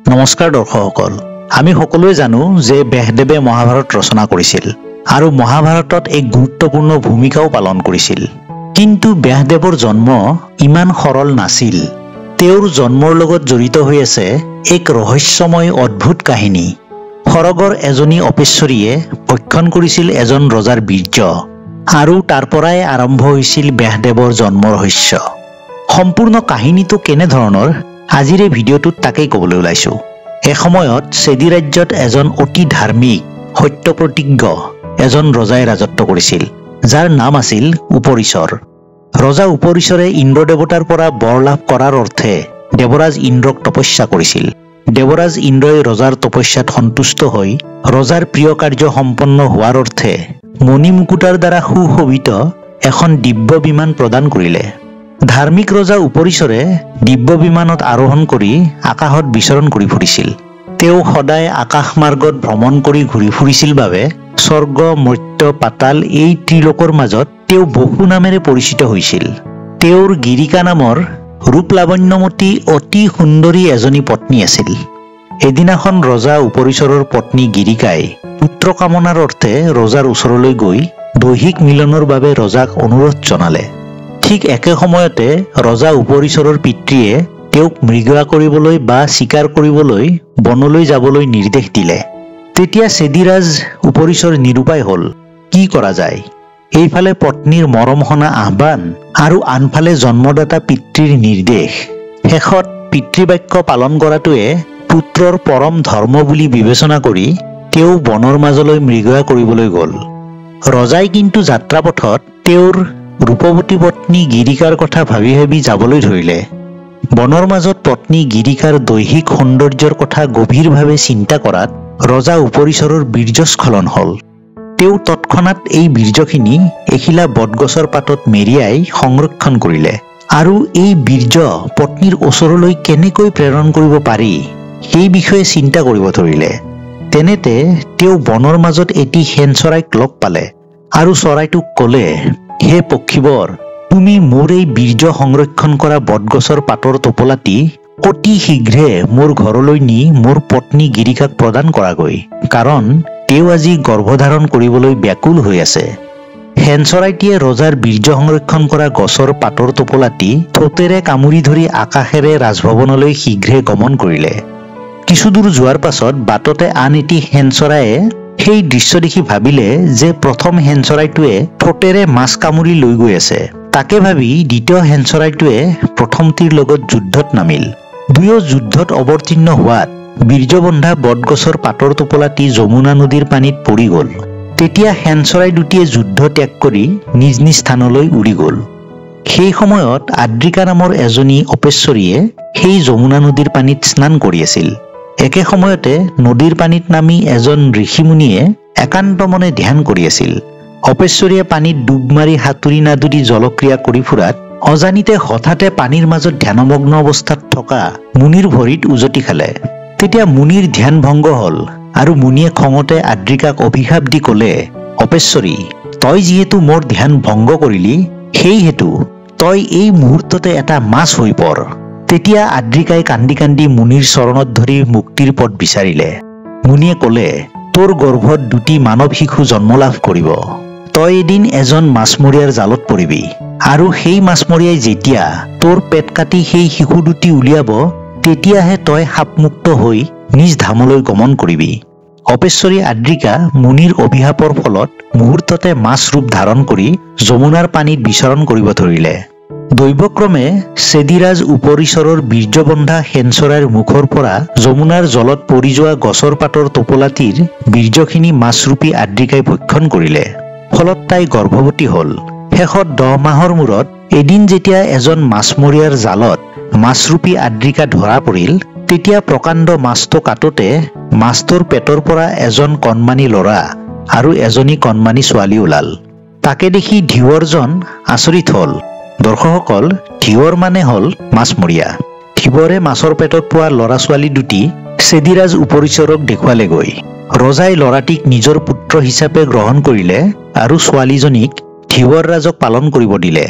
নমস্কাৰ দৰ্শকসকল আমি সকলোৱে জানো যে ব্যাসদেৱে মহাভাৰত ৰচনা কৰিছিল আৰু মহাভাৰতত এক গুৰুত্বপূৰ্ণ ভূমিকাও পালন কৰিছিল কিন্তু ব্যাসদেৱৰ জন্ম ইমান সৰল নাছিল তেওঁৰ জন্মৰ লগত জড়িত হৈ আছে এক ৰহস্যময় অদ্ভুত কাহিনী খৰগৰ এজনী অপেশ্বৰীয়ে ভক্ষণ কৰিছিল এজন ৰজাৰ বীৰ্য আৰু তাৰ পৰাই আৰম্ভ হৈছিল ব্যাসদেৱৰ জন্ম ৰহস্য সম্পূৰ্ণ কাহিনীটো কেনে ধৰণৰ আজিৰ এই ভিডিঅ'টোত তাকেই ক'বলৈ ওলাইছো এসময়ত চেদি ৰাজ্যত এজন অতি ধাৰ্মিক সত্যপ্ৰতিজ্ঞ এজন ৰজাই ৰাজত্ব কৰিছিল যাৰ নাম আছিল উপৰিচৰ ৰজা উপৰিচৰে ইন্দ্ৰ দেৱতাৰ পৰা বৰ লাভ কৰাৰ অৰ্থে দেৱৰাজ ইন্দ্ৰক তপস্যা কৰিছিল দেৱৰাজ ইন্দ্ৰই ৰজাৰ তপস্যাত সন্তুষ্ট হৈ ৰজাৰ প্ৰিয় কাৰ্য সম্পন্ন হোৱাৰ অৰ্থে মণিমুকুটাৰ দ্বাৰা সুশোভিত এখন দিব্য বিমান প্ৰদান কৰিলে ধাৰ্মিক ৰজা উপৰিচৰে দিব্য বিমানত আৰোহণ কৰি আকাশত বিচৰণ কৰি ফুৰিছিল তেওঁ সদায় আকাশ মাৰ্গত ভ্ৰমণ কৰি ঘূৰি ফুৰিছিল বাবে স্বৰ্গ মৰ্ত্য পাতাল এই ত্ৰিলোকৰ মাজত তেওঁ বহু নামেৰে পৰিচিত হৈছিল তেওঁৰ গিৰিকা নামৰ ৰূপলাৱণ্যমতী অতি সুন্দৰী এজনী পত্নী আছিল এদিনাখন ৰজা উপৰিচৰৰ পত্নী গিৰিকাই পুত্ৰ কামনাৰ অৰ্থে ৰজাৰ ওচৰলৈ গৈ দৈহিক মিলনৰ বাবে ৰজাক অনুৰোধ জনালে ঠিক একে সময়তে ৰজা উপৰিচৰৰ পিতৃয়ে তেওঁক মৃগয়া কৰিবলৈ বা শিকাৰ কৰিবলৈ বনলৈ যাবলৈ নিৰ্দেশ দিলে তেতিয়া চেদিৰাজ উপৰিচৰ নিৰুপায় হ'ল কি কৰা যায় এইফালে পত্নীৰ মৰমহনা আহ্বান আৰু আনফালে জন্মদাতা পিতৃৰ নিৰ্দেশ শেষত পিতৃবাক্য পালন কৰাটোৱে পুত্ৰৰ পৰম ধৰ্ম বুলি বিবেচনা কৰি তেওঁ বনৰ মাজলৈ মৃগয়া কৰিবলৈ গ'ল ৰজাই কিন্তু যাত্ৰাপথত তেওঁৰ ৰূপৱতী পত্নী গিৰিকাৰ কথা ভাবি ভাবি যাবলৈ ধৰিলে বনৰ মাজত পত্নী গিৰিকাৰ দৈহিক সৌন্দৰ্যৰ কথা গভীৰভাৱে চিন্তা কৰাত ৰজা উপৰিচৰৰ বীৰ্যস্খলন হ'ল তেওঁ তৎক্ষণাৎ এই বীৰ্যখিনি এখিলা বটগছৰ পাতত মেৰিয়াই সংৰক্ষণ কৰিলে আৰু এই বীৰ্য পত্নীৰ ওচৰলৈ কেনেকৈ প্ৰেৰণ কৰিব পাৰি সেই বিষয়ে চিন্তা কৰিব ধৰিলে তেনেতে তেওঁ বনৰ মাজত এটি হেন চৰাইক লগ পালে আৰু চৰাইটোক ক'লে হে পক্ষীবৰ তুমি মোৰ এই বীৰ্য সংৰক্ষণ কৰা বটগছৰ পাতৰ টোপোলাটি অতি শীঘ্ৰে মোৰ ঘৰলৈ নি মোৰ পত্নী গিৰিকাক প্ৰদান কৰাগৈ কাৰণ তেওঁ আজি গৰ্ভধাৰণ কৰিবলৈ ব্যাকুল হৈ আছে হেন চৰাইটিয়ে ৰজাৰ বীৰ্য সংৰক্ষণ কৰা গছৰ পাতৰ টোপোলাটি ঠোঁটেৰে কামুৰি ধৰি আকাশেৰে ৰাজভৱনলৈ শীঘ্ৰে গমন কৰিলে কিছুদূৰ যোৱাৰ পাছত বাটতে আন এটি হেন চৰাইয়ে সেই দৃশ্য দেখি ভাবিলে যে প্ৰথম হেন চৰাইটোৱে ঠোঁটেৰে মাছ কামুৰি লৈ গৈ আছে তাকে ভাবি দ্বিতীয় হেন চৰাইটোৱে প্ৰথমটিৰ লগত যুদ্ধত নামিল দুয়ো যুদ্ধত অৱতীৰ্ণ হোৱাত বীৰ্যবন্ধা বটগছৰ পাতৰ টোপোলাটি যমুনা নদীৰ পানীত পৰি গ'ল তেতিয়া হেন চৰাই দুটিয়ে যুদ্ধ ত্যাগ কৰি নিজ নিজ স্থানলৈ উৰি গ'ল সেই সময়ত আদ্ৰিকা নামৰ এজনী অপেশ্বৰীয়ে সেই যমুনা নদীৰ পানীত স্নান কৰি আছিল একে সময়তে নদীৰ পানীত নামি এজন ঋষিমুনিয়ে একান্ত মনে ধ্যান কৰি আছিল অপেশ্বৰীয়ে পানীত ডুব মাৰি হাতুৰি নাদুৰি জলক্ৰিয়া কৰি ফুৰাত অজানিতে হঠাতে পানীৰ মাজত ধ্যানমগ্ন অৱস্থাত থকা মুনিৰ ভৰিত উজটি খালে তেতিয়া মুনিৰ ধ্যান ভংগ হ'ল আৰু মুনিয়ে খঙতে আদ্ৰিকাক অভিশাপ দি ক'লে অপেশ্বৰী তই যিহেতু মোৰ ধ্যান ভংগ কৰিলি সেই হেতু তই এই মুহূৰ্ততে এটা মাছ হৈ পৰ তেতিয়া আদ্ৰিকাই কান্দি কান্দি মুনিৰ চৰণত ধৰি মুক্তিৰ পথ বিচাৰিলে মুনিয়ে ক'লে তোৰ গৰ্ভত দুটি মানৱ শিশু জন্ম লাভ কৰিব তই এদিন এজন মাছমৰীয়াৰ জালত পৰিবি আৰু সেই মাছমৰীয়াই যেতিয়া তোৰ পেট কাটি সেই শিশু দুটি উলিয়াব তেতিয়াহে তই সাপমুক্ত হৈ নিজ ধামলৈ গমন কৰিবি অপেশ্বৰী আদ্ৰিকা মুনিৰ অভিশাপৰ ফলত মুহূৰ্ততে মাছ ৰূপ ধাৰণ কৰি যমুনাৰ পানীত বিচৰণ কৰিব ধৰিলে দৈৱক্ৰমে চেদিৰাজ উপৰিচৰৰ বীৰ্যবন্ধা হেন চৰাইৰ মুখৰ পৰা যমুনাৰ জলত পৰি যোৱা গছৰ পাতৰ টোপোলাটিৰ বীৰ্যখিনি মাছৰূপী আদ্ৰিকাই ভক্ষণ কৰিলে ফলত তাই গৰ্ভৱতী হ'ল শেষত 10 মাহৰ মূৰত এদিন যেতিয়া এজন মাছমৰীয়াৰ জালত মাছৰূপী আদ্ৰিকা ধৰা পৰিল তেতিয়া প্ৰকাণ্ড মাছটো কাটোতে মাছটোৰ পেটৰ পৰা এজন কণমানি ল'ৰা আৰু এজনী কণমানি ছোৱালী ওলাল তাকে দেখি ধিৱৰজন আচৰিত হ'ল দৰ্শকসকল ধিৱৰ মানে হ'ল মাছমৰীয়া ধিৱৰে মাছৰ পেটত পোৱা ল'ৰা ছোৱালী দুটি চেদিৰাজ উপৰিচৰক দেখুৱালেগৈ ৰজাই ল'ৰাটিক নিজৰ পুত্ৰ হিচাপে গ্ৰহণ কৰিলে আৰু ছোৱালীজনীক ধিৱৰ ৰাজক পালন কৰিব দিলে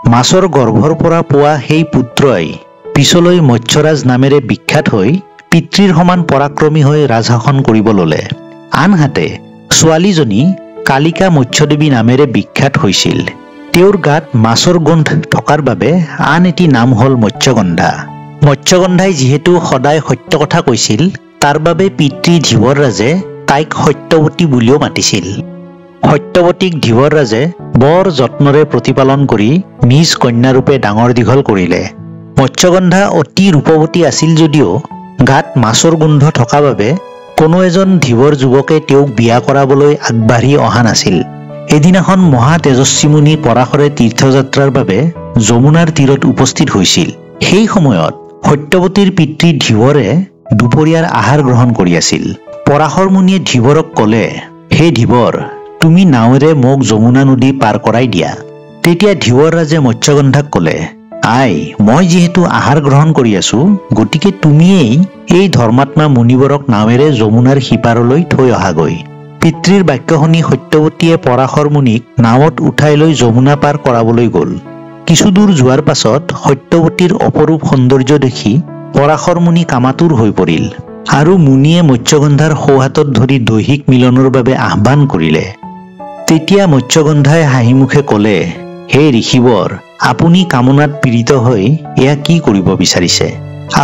মাছৰ গৰ্ভৰ পৰা পোৱা সেই পুত্ৰই পিছলৈ মৎস্যৰাজ নামেৰে বিখ্যাত হৈ পিতৃৰ সমান পৰাক্ৰমী হৈ ৰাজশাসন কৰিব ল'লে। আনহাতে ছোৱালীজনী কালিকা মৎস্যদেৱী নামেৰে বিখ্যাত হৈছিল। তেওঁৰ গাত মাছৰ গোন্ধ থকাৰ বাবে আন এটি নাম হ'ল মৎস্যগন্ধা। মৎস্যগন্ধাই যিহেতু সদায় সত্য কথা কৈছিল, তাৰ বাবে পিতৃ ধীৱৰৰাজে তাইক সত্যৱতী বুলিও মাতিছিল। সত্যৱতীক ধীৱৰৰাজে বৰ যত্নৰে প্ৰতিপালন কৰি নিজ কন্যাৰূপে ডাঙৰ দীঘল কৰিলে। মৎস্যগন্ধা অতি ৰূপৱতী আছিল যদিও গাত মাছৰ গোন্ধ থকা বাবে কোনো এজন ধীৱৰ যুৱকে তেওঁক বিয়া কৰাবলৈ আগবাঢ়ি অহা নাছিল। এদিনাখন মহা তেজস্বী মুনি পৰাশৰে তীৰ্থযাত্ৰাৰ বাবে যমুনাৰ তীৰত উপস্থিত হৈছিল। সেই সময়ত সত্যৱতীৰ পিতৃ ধীৱৰে দুপৰীয়াৰ আহাৰ গ্ৰহণ কৰি আছিল। পৰাশৰ মুনিয়ে ধীৱৰক ক'লে, হে ধীৱৰ, তুমি নাৱেৰে মোক যমুনা নদী পাৰ কৰাই দিয়া। তেতিয়া ধীৱৰৰাজে মৎস্যগন্ধাক ক'লে, আই, মই যিহেতু আহাৰ গ্ৰহণ কৰি আছো, গতিকে তুমিয়েই এই ধৰ্মাত্মা মুনিবৰক নাৱেৰে যমুনাৰ সিপাৰলৈ থৈ অহাগৈ। পিতৃৰ বাক্য শুনি সত্যৱতীয়ে পৰাশৰ মুনিক নাৱত উঠাই লৈ যমুনা পাৰ কৰাবলৈ গ'ল। কিছু দূৰ যোৱাৰ পাছত সত্যৱতীৰ অপৰূপ সৌন্দৰ্য দেখি পৰাশৰ মুনি কামাতুৰ হৈ পৰিল আৰু মুনিয়ে মৎস্যগন্ধাৰ সোঁহাতত ধৰি দৈহিক মিলনৰ বাবে আহ্বান কৰিলে। তেতিয়া মৎস্যগন্ধাই হাঁহিমুখে ক'লে, হে ঋষিবৰ, আপুনি কামনাত পীড়িত হৈ এয়া কি কৰিব বিচাৰিছে?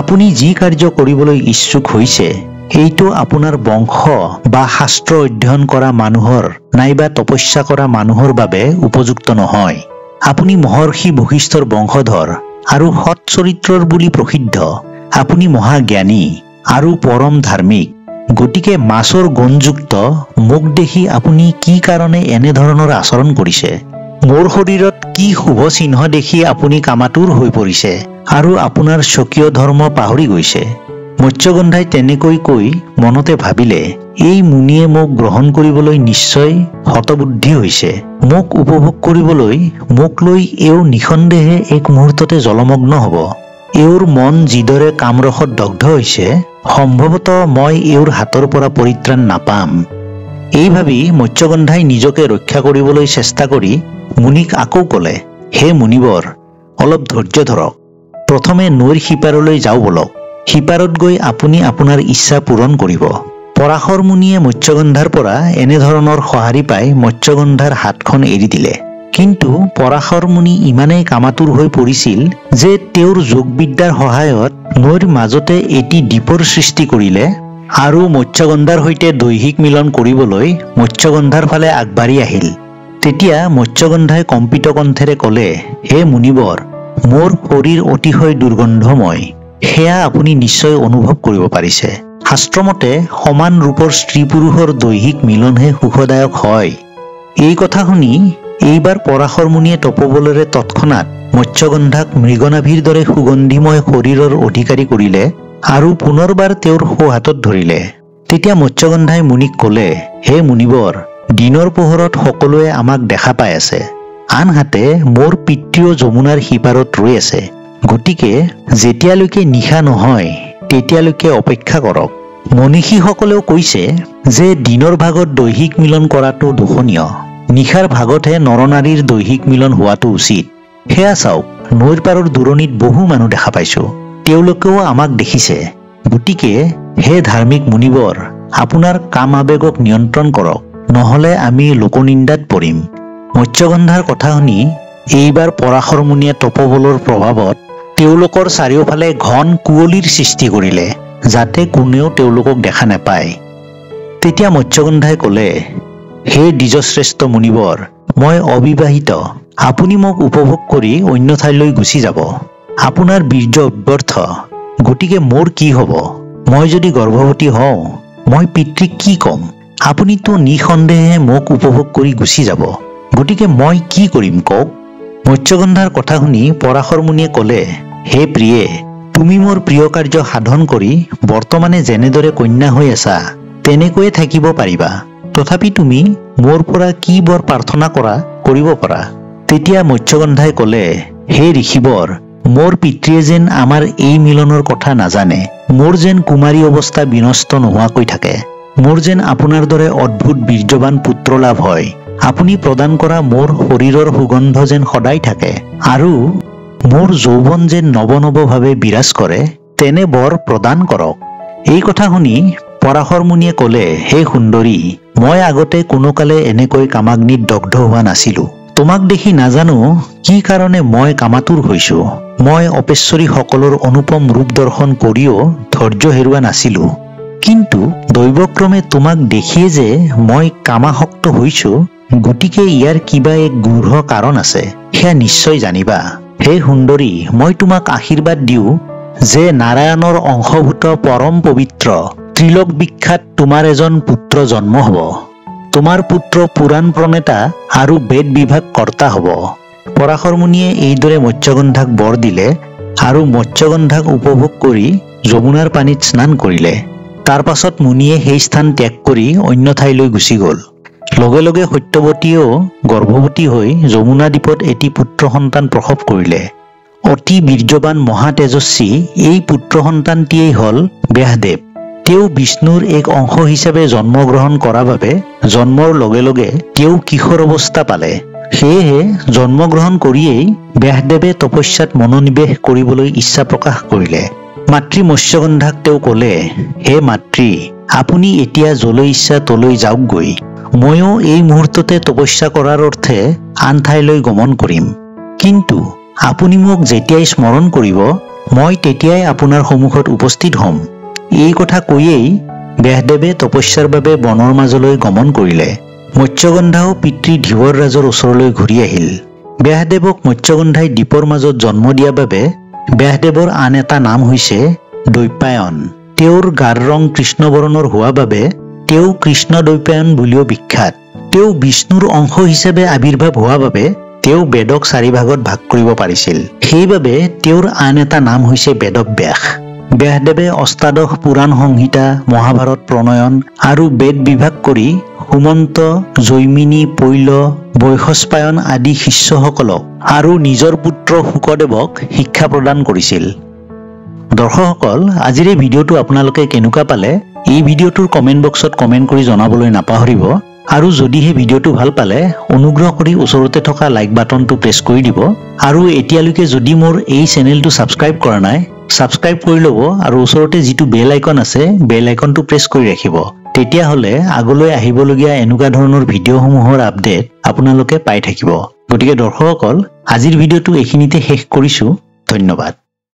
আপুনি যি কাৰ্য কৰিবলৈ ইচ্ছুক হৈছে এইটো আপোনাৰ বংশ বা শাস্ত্ৰ অধ্যয়ন কৰা মানুহৰ নাইবা তপস্যা কৰা মানুহৰ বাবে উপযুক্ত নহয়। আপুনি মহৰ্ষি বশিষ্ঠৰ বংশধৰ আৰু সৎ চৰিত্ৰৰ বুলি প্ৰসিদ্ধ। আপুনি মহাজ্ঞানী আৰু পৰম ধাৰ্মিক। গতিকে মাছৰ গোন্ধযুক্ত মোক দেখি আপুনি কি কাৰণে এনেধৰণৰ আচৰণ কৰিছে? মোৰ শৰীৰত কি শুভ চিহ্ন দেখি আপুনি কামাতুৰ হৈ পৰিছে আৰু আপোনাৰ স্বকীয় ধৰ্ম পাহৰি গৈছে? মৎস্যগন্ধাই তেনেকৈ কৈ মনতে ভাবিলে, এই মুনিয়ে মোক গ্ৰহণ কৰিবলৈ নিশ্চয় হতবুদ্ধি হৈছে। মোক উপভোগ কৰিবলৈ মোক লৈ এওঁ নিঃসন্দেহে এক মুহূৰ্ততে জলমগ্ন হ'ব। এওঁৰ মন যিদৰে কামৰসত দগ্ধ হৈছে, সম্ভৱতঃ মই এওঁৰ হাতৰ পৰা পৰিত্ৰাণ নাপাম। এই ভাবি মৎস্যগন্ধাই নিজকে ৰক্ষা কৰিবলৈ চেষ্টা কৰি মুনিক আকৌ ক'লে, হে মুনিবৰ, অলপ ধৈৰ্য ধৰক। প্ৰথমে নৈৰ সিপাৰলৈ যাওঁ বলক। সিপাৰত গৈ আপুনি আপোনাৰ ইচ্ছা পূৰণ কৰিব। পৰাশৰ মুনিয়ে মৎস্যগন্ধাৰ পৰা এনেধৰণৰ সঁহাৰি পাই মৎস্যগন্ধাৰ হাতখন এৰি দিলে। কিন্তু পৰাশৰ মুনি ইমানেই কামাতুৰ হৈ পৰিছিল যে তেওঁৰ যোগবিদ্যাৰ সহায়ত নৈৰ মাজতে এটি দ্বীপৰ সৃষ্টি কৰিলে আৰু মৎস্যগন্ধাৰ সৈতে দৈহিক মিলন কৰিবলৈ মৎস্যগন্ধাৰ ফালে আগবাঢ়ি আহিল। তেতিয়া মৎস্যগন্ধাই কম্পিত কণ্ঠেৰে ক'লে, হে মুনিবৰ, মোৰ শৰীৰ অতিশয় দুৰ্গন্ধময়। সেয়া আপুনি নিশ্চয় অনুভৱ কৰিব পাৰিছে। শাস্ত্ৰমতে সমান ৰূপৰ স্ত্ৰী পুৰুষৰ দৈহিক মিলনহে সুখদায়ক হয়। এই কথা শুনি এইবাৰ পৰাশৰ মুনিয়ে তপোবলেৰে তৎক্ষণাৎ মৎস্যগন্ধাক মৃগনাভীৰ দৰে সুগন্ধিময় শৰীৰৰ অধিকাৰী কৰিলে আৰু পুনৰবাৰ তেওঁৰ সোঁহাতত ধৰিলে। তেতিয়া মৎস্যগন্ধাই মুনিক ক'লে, হে মুনিবৰ, দিনৰ পোহৰত সকলোৱে আমাক দেখা পাই আছে। আনহাতে মোৰ পিতৃও যমুনাৰ সিপাৰত ৰৈ আছে। গতিকে যেতিয়ালৈকে নিশা নহয় তেতিয়ালৈকে অপেক্ষা কৰক। মনীষীসকলেও কৈছে যে দিনৰ ভাগত দৈহিক মিলন কৰাটো দোষণীয়, নিশাৰ ভাগতহে নৰনাৰীৰ দৈহিক মিলন হোৱাটো উচিত। সেয়া চাওক, নৈৰ পাৰৰ দূৰণিত বহু মানুহ দেখা পাইছো, তেওঁলোকেও আমাক দেখিছে। গতিকে হে ধাৰ্মিক মুনিবৰ, আপোনাৰ কাম আবেগক নিয়ন্ত্ৰণ কৰক, নহলে আমি লোকনিন্দাত পৰিম। মৎস্যগন্ধাৰ কথা শুনি এইবাৰ পৰাশৰ মুনিয়ে তপোবলৰ প্ৰভাৱত তেওঁলোকৰ চাৰিওফালে ঘন কুঁৱলীৰ সৃষ্টি কৰিলে, যাতে কোনেও তেওঁলোকক দেখা নাপায়। তেতিয়া মৎস্যগন্ধাই ক'লে, হে দ্বিজশ্ৰেষ্ঠ মুনিবৰ, মই অবিবাহিত। আপুনি মোক উপভোগ কৰি অন্য ঠাইলৈ গুচি যাব। আপোনাৰ বীৰ্য অব্যৰ্থ। গতিকে মোৰ কি হ'ব? মই যদি গৰ্ভৱতী হওঁ, মই পিতৃক কি ক'ম? আপুনিতো নিঃসন্দেহে মোক উপভোগ কৰি গুচি যাব। গতিকে মই কি কৰিম কওক? মৎস্যগন্ধাৰ কথা শুনি পৰাশৰ মুনিয়ে ক'লে, হে প্ৰিয়ে, তুমি মোৰ প্ৰিয় কাৰ্য সাধন কৰি বৰ্তমানে যেনেদৰে কন্যা হৈ আছা তেনেকৈয়ে থাকিব পাৰিবা। তথাপি তুমি মোৰ পৰা কি বৰ প্ৰাৰ্থনা কৰা কৰিব পাৰা। তেতিয়া মৎস্যগন্ধাই ক'লে, হে ঋষিবৰ, মোৰ পিতৃয়ে যেন আমাৰ এই মিলনৰ কথা নাজানে। মোৰ যেন কুমাৰী অৱস্থা বিনষ্ট নোহোৱাকৈ থাকে। মোৰ যেন আপোনাৰ দৰে অদ্ভুত বীৰ্যৱান পুত্ৰ লাভ হয়। আপুনি প্ৰদান কৰা মোৰ শৰীৰৰ সুগন্ধ যেন সদায় থাকে আৰু মোৰ যৌৱন যেন নৱ নৱভাৱে বিৰাজ কৰে, তেনে বৰ প্ৰদান কৰক। এই কথা শুনি পৰাশৰ মুনিয়ে ক'লে, হে সুন্দৰী, মই আগতে কোনোকালে এনেকৈ কামাগ্নিত দগ্ধ হোৱা নাছিলো। তোমাক দেখি নাজানো কি কাৰণে মই কামাতুৰ হৈছো। মই অপেশ্বৰী সকলৰ অনুপম ৰূপ দৰ্শন কৰিও ধৈৰ্য হেৰুৱা নাছিলো। কিন্তু দৈৱক্ৰমে তোমাক দেখিয়ে যে মই কামাসক্ত হৈছো, গতিকে ইয়াৰ কিবা এক গূঢ় কাৰণ আছে, সেয়া নিশ্চয় জানিবা। হে সুন্দৰী, মই তোমাক আশীৰ্বাদ দিওঁ যে নাৰায়ণৰ অংশভূত পৰম পবিত্ৰ ত্ৰিলোক বিখ্যাত তোমাৰ এজন পুত্ৰ জন্ম হ'ব। তোমাৰ পুত্ৰ পুৰাণ প্ৰণেতা আৰু বেদ বিভাগ কৰ্তা হ'ব। পৰাশৰ মুনিয়ে এইদৰে মৎস্যগন্ধাক বৰ দিলে আৰু মৎস্যগন্ধাক উপভোগ কৰি যমুনাৰ পানীত স্নান কৰিলে। তাৰ পাছত মুনিয়ে সেই স্থান ত্যাগ কৰি অন্য ঠাইলৈ গুচি গ'ল। লগে লগে সত্যৱতীয়েও গৰ্ভৱতী হৈ যমুনা দ্বীপত এটি পুত্ৰ সন্তান প্ৰসৱ কৰিলে। অতি বীৰ্যৱান মহাতেজস্বী এই পুত্ৰ সন্তানটিয়েই হ'ল ব্যাসদেৱ। তেওঁ বিষ্ণুৰ এক অংশ হিচাপে জন্মগ্ৰহণ কৰাৰ বাবে জন্মৰ লগে লগে তেওঁ কিশোৰ অৱস্থা পালে। সেয়েহে জন্মগ্ৰহণ কৰিয়েই ব্যাসদেৱে তপস্যাত মনোনিৱেশ কৰিবলৈ ইচ্ছা প্ৰকাশ কৰিলে। মাতৃ মৎস্যগন্ধাক তেওঁ ক'লে, হে মাতৃ, আপুনি এতিয়া যলৈ ইচ্ছা তলৈ যাওকগৈ। ময়ো এই মুহূৰ্ততে তপস্যা কৰাৰ অৰ্থে আন ঠাইলৈ গমন কৰিম। কিন্তু আপুনি মোক যেতিয়াই স্মৰণ কৰিব, মই তেতিয়াই আপোনাৰ সন্মুখত উপস্থিত হ'ম। এই কথা কৈয়েই ব্যাসদেৱে তপস্যাৰ বাবে বনৰ মাজলৈ গমন কৰিলে। মৎস্যগন্ধাও পিতৃ ধীবৰ ৰাজৰ ওচৰলৈ ঘূৰি আহিল। ব্যাসদেৱক মৎস্যগন্ধাই দ্বীপৰ মাজত জন্ম দিয়াৰ বাবে ব্যাসদেৱৰ আন এটা নাম হৈছে দৈপায়ন। তেওঁৰ গাৰ ৰং কৃষ্ণবৰণৰ হোৱাৰ বাবে তেওঁ কৃষ্ণ দৈপায়ন বুলিও বিখ্যাত। তেওঁ বিষ্ণুৰ অংশ হিচাপে আৱিৰ্ভাৱ হোৱাৰ বাবে তেওঁ বেদক 4 ভাগত ভাগ কৰিব পাৰিছিল। সেইবাবে তেওঁৰ আন এটা নাম হৈছে বেদব্যাস। ব্যাসদেৱে অষ্টাদশ পুৰাণ সংহিতা, মহাভাৰত প্ৰণয়ন আৰু বেদ বিভাগ কৰি সুমন্ত, জৈমিনী, পৈল, বৈশস্পায়ন আদি শিষ্যসকলক আৰু নিজৰ পুত্ৰ শুকদেৱক শিক্ষা প্ৰদান কৰিছিল। দৰ্শকসকল, আজিৰ এই ভিডিঅ'টো আপোনালোকে কেনেকুৱা পালে এই ভিডিঅ'টোৰ কমেণ্ট বক্সত কমেণ্ট কৰি জনাবলৈ নাপাহৰিব। আৰু যদিহে ভিডিঅ'টো ভাল পালে অনুগ্ৰহ কৰি ওচৰতে থকা লাইক বাটনটো প্ৰেছ কৰি দিব। আৰু এতিয়ালৈকে যদি মোৰ এই চেনেলটো ছাবস্ক্ৰাইব কৰা নাই, ছাবস্ক্ৰাইব কৰি ল'ব আৰু ওচৰতে যিটো বেল আইকন আছে বেল আইকনটো প্ৰেছ কৰি ৰাখিব। তেতিয়াহ'লে আগলৈ আহিবলগীয়া এনেকুৱা ধৰণৰ ভিডিঅ'সমূহৰ আপডেট আপোনালোকে পাই থাকিব। গতিকে দৰ্শকসকল, আজিৰ ভিডিঅ'টো এইখিনিতে শেষ কৰিছোঁ। ধন্যবাদ।